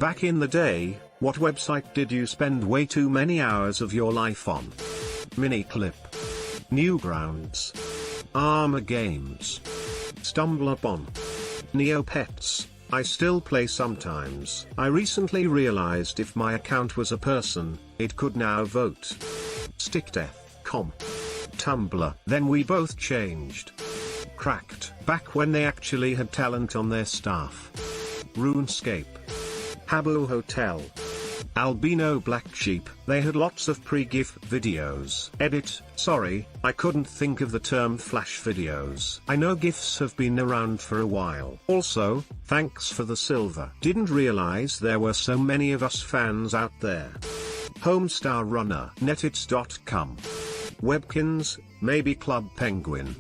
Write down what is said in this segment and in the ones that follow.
Back in the day, what website did you spend way too many hours of your life on? Miniclip, Newgrounds, Armor Games, StumbleUpon, Neopets. I still play sometimes. I recently realized if my account was a person, it could now vote. StickDeath.com, Tumblr. Then we both changed. Cracked, back when they actually had talent on their staff. RuneScape, Habbo Hotel, Albino Black Sheep. They had lots of pre-GIF videos. Edit, sorry, I couldn't think of the term flash videos. I know GIFs have been around for a while. Also, thanks for the silver. Didn't realize there were so many of us fans out there. Homestar Runner, Netits.com, Webkins, maybe Club Penguin.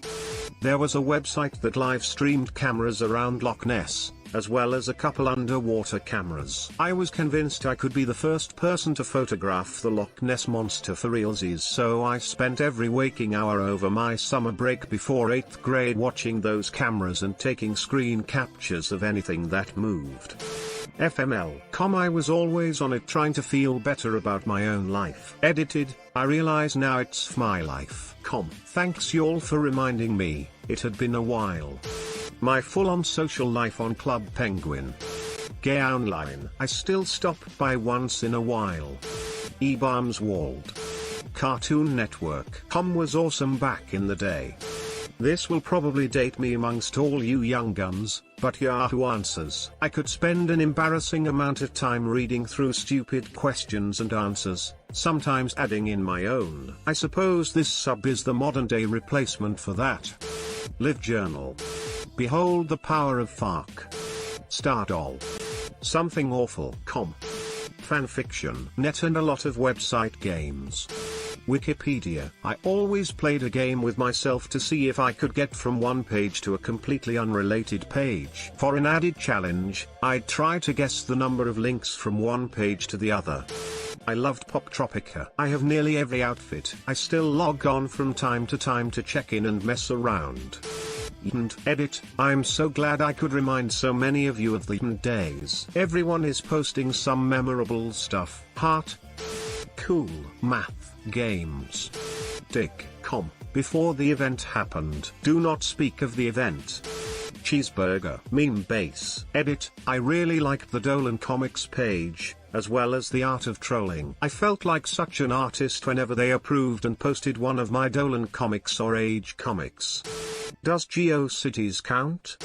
There was a website that live streamed cameras around Loch Ness, as well as a couple underwater cameras. I was convinced I could be the first person to photograph the Loch Ness monster for realsies, so I spent every waking hour over my summer break before 8th grade watching those cameras and taking screen captures of anything that moved. FML.com. I was always on it trying to feel better about my own life. Edited, I realize now it's my life.com. Thanks y'all for reminding me, it had been a while. My full-on social life on Club Penguin. Gay Online. I still stop by once in a while. eBarms World. Cartoon Network.com was awesome back in the day. This will probably date me amongst all you young guns, but Yahoo Answers. I could spend an embarrassing amount of time reading through stupid questions and answers, sometimes adding in my own. I suppose this sub is the modern-day replacement for that. LiveJournal. Behold the power of FARC. Stardoll. Something Awful.com. Fanfiction. Net and a lot of website games. Wikipedia. I always played a game with myself to see if I could get from one page to a completely unrelated page. For an added challenge, I'd try to guess the number of links from one page to the other. I loved Poptropica. I have nearly every outfit. I still log on from time to time to check in and mess around. And edit, I'm so glad I could remind so many of you of the days. Everyone is posting some memorable stuff. Heart. Cool. Math. Games. Dig.com. Before the event happened. Do not speak of the event. Cheeseburger. Meme base. Edit, I really liked the Dolan Comics page, as well as the art of trolling. I felt like such an artist whenever they approved and posted one of my Dolan Comics or Age Comics. Does GeoCities count?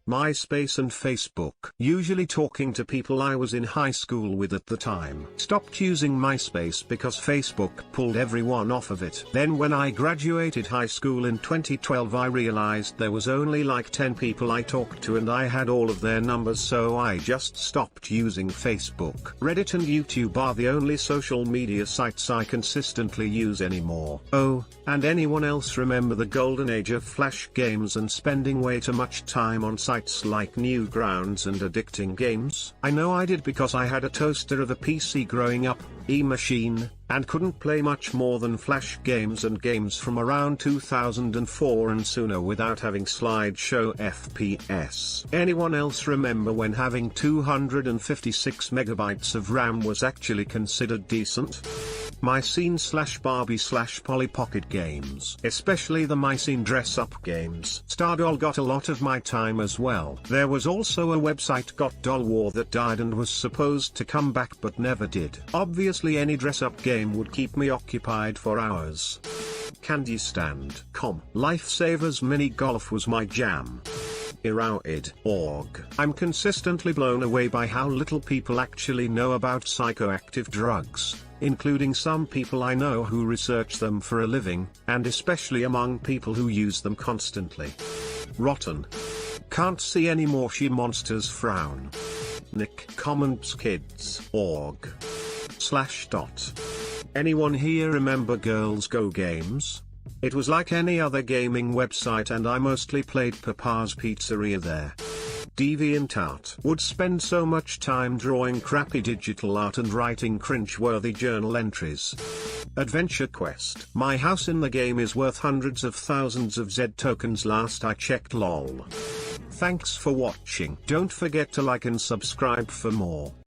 MySpace and Facebook. Usually talking to people I was in high school with at the time. Stopped using MySpace because Facebook pulled everyone off of it. Then when I graduated high school in 2012 I realized there was only like 10 people I talked to and I had all of their numbers, so I just stopped using Facebook. Reddit and YouTube are the only social media sites I consistently use anymore. Oh, and anyone else remember the golden age of flash games and spending way too much time on sites like Newgrounds and addicting games? I know I did because I had a toaster of a PC growing up, e-machine, and couldn't play much more than flash games and games from around 2004 and sooner without having slideshow FPS. Anyone else remember when having 256 megabytes of RAM was actually considered decent? Mycene/Barbie/Polly Pocket games. Especially the Mycene dress-up games. Stardoll got a lot of my time as well. There was also a website got Doll War that died and was supposed to come back but never did. Obviously any dress-up game would keep me occupied for hours. CandyStand.com. Lifesavers Mini Golf was my jam. Eroid.org. I'm consistently blown away by how little people actually know about psychoactive drugs, including some people I know who research them for a living, and especially among people who use them constantly. Rotten. Can't see any more she monsters frown. Nick Comments Kids.org. /. Anyone here remember Girls Go Games? It was like any other gaming website and I mostly played Papa's Pizzeria there. DeviantArt. Would spend so much time drawing crappy digital art and writing cringe-worthy journal entries. Adventure Quest. My house in the game is worth hundreds of thousands of Z tokens last I checked, lol. Thanks for watching. Don't forget to like and subscribe for more.